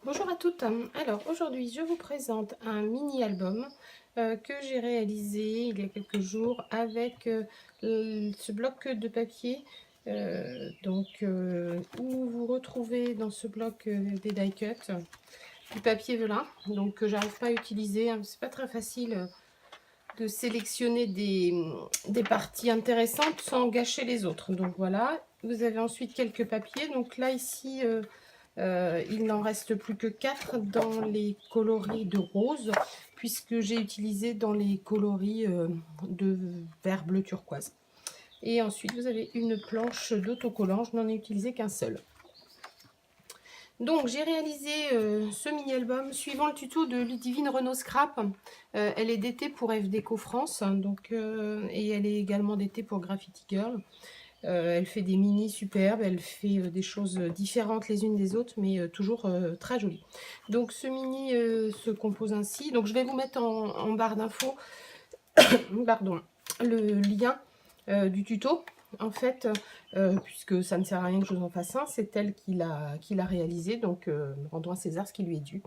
Bonjour à toutes. Alors aujourd'hui je vous présente un mini-album que j'ai réalisé il y a quelques jours avec ce bloc de papier où vous retrouvez dans ce bloc des die cuts, du papier velin donc que j'arrive pas à utiliser, hein. C'est pas très facile de sélectionner des parties intéressantes sans gâcher les autres. Donc voilà, vous avez ensuite quelques papiers. Donc là ici il n'en reste plus que 4 dans les coloris de rose, puisque j'ai utilisé dans les coloris de vert bleu turquoise. Et ensuite, vous avez une planche d'autocollant, je n'en ai utilisé qu'un seul. Donc, j'ai réalisé ce mini-album suivant le tuto de Ludivine Renaud Scrap. Elle est d'été pour FDeco France, et elle est également d'été pour Graffiti Girl. Elle fait des mini superbes, elle fait des choses différentes les unes des autres, mais toujours très jolies. Donc ce mini se compose ainsi. Donc je vais vous mettre en barre d'infos pardon, le lien du tuto. En fait, puisque ça ne sert à rien que je vous en fasse un, c'est elle qui l'a réalisé, donc rendons à César ce qui lui est dû.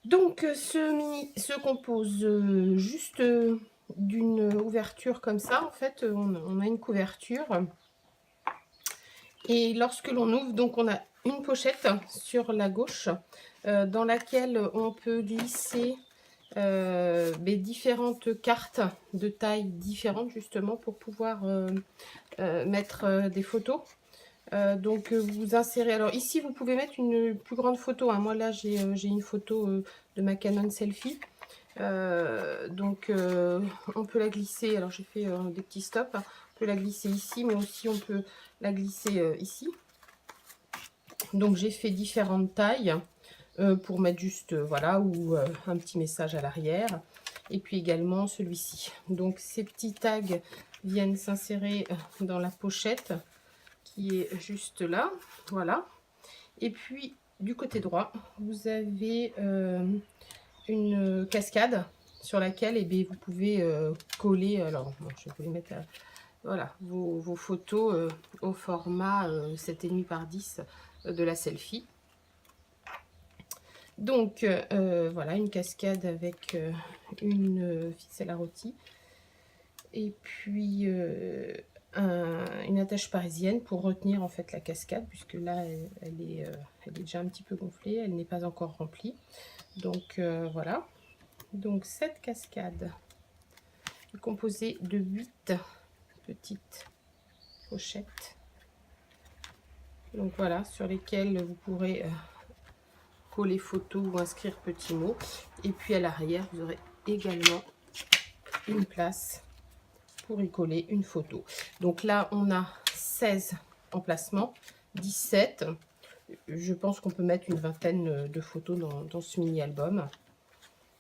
Donc ce mini se compose juste d'une ouverture comme ça. En fait, on a une couverture. Et lorsque l'on ouvre, donc on a une pochette sur la gauche dans laquelle on peut glisser différentes cartes de taille différentes justement pour pouvoir mettre des photos. Vous insérez, alors ici vous pouvez mettre une plus grande photo, hein. Moi là j'ai une photo de ma Canon selfie. On peut la glisser, alors j'ai fait des petits stops, hein. On peut la glisser ici, mais aussi on peut la glisser ici. Donc j'ai fait différentes tailles pour mettre juste voilà, ou un petit message à l'arrière, et puis également celui-ci. Donc ces petits tags viennent s'insérer dans la pochette qui est juste là, voilà. Et puis du côté droit vous avez une cascade sur laquelle vous pouvez coller, alors je vais vous les mettre voilà, vos photos au format 7,5 par 10 de la selfie. Donc voilà, une cascade avec une ficelle à rôti et puis une attache parisienne pour retenir en fait la cascade, puisque là elle est déjà un petit peu gonflée, elle n'est pas encore remplie. Donc voilà, donc cette cascade est composée de 8 petites pochettes. Donc voilà, sur lesquelles vous pourrez coller photos ou inscrire petits mots. Et puis à l'arrière, vous aurez également une place pour y coller une photo. Donc là, on a 16 emplacements, 17. Je pense qu'on peut mettre une vingtaine de photos dans ce mini-album.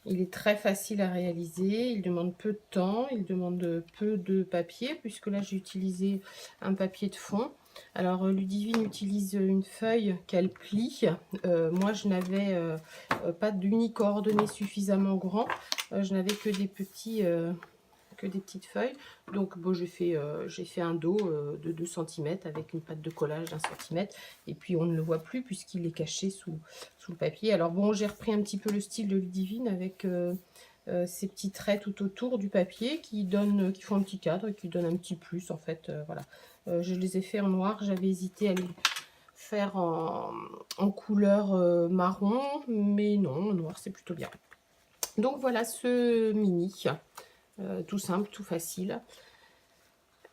Il est très facile à réaliser, il demande peu de temps, il demande peu de papier, puisque là j'ai utilisé un papier de fond. Alors Ludivine utilise une feuille qu'elle plie. Moi je n'avais pas d'uni-coordonnées suffisamment grand. Je n'avais que des petites feuilles. Donc bon, j'ai fait un dos de 2 cm avec une pâte de collage d'1 cm. Et puis on ne le voit plus puisqu'il est caché sous le papier. Alors bon, j'ai repris un petit peu le style de Ludivine avec ces petits traits tout autour du papier qui font un petit cadre et qui donnent un petit plus en fait. Voilà. Je les ai fait en noir. J'avais hésité à les faire en couleur marron, mais non, en noir c'est plutôt bien. Donc voilà ce mini. Tout simple, tout facile,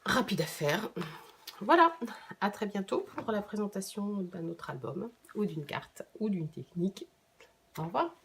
rapide à faire. Voilà, à très bientôt pour la présentation d'un autre album, ou d'une carte, ou d'une technique. Au revoir.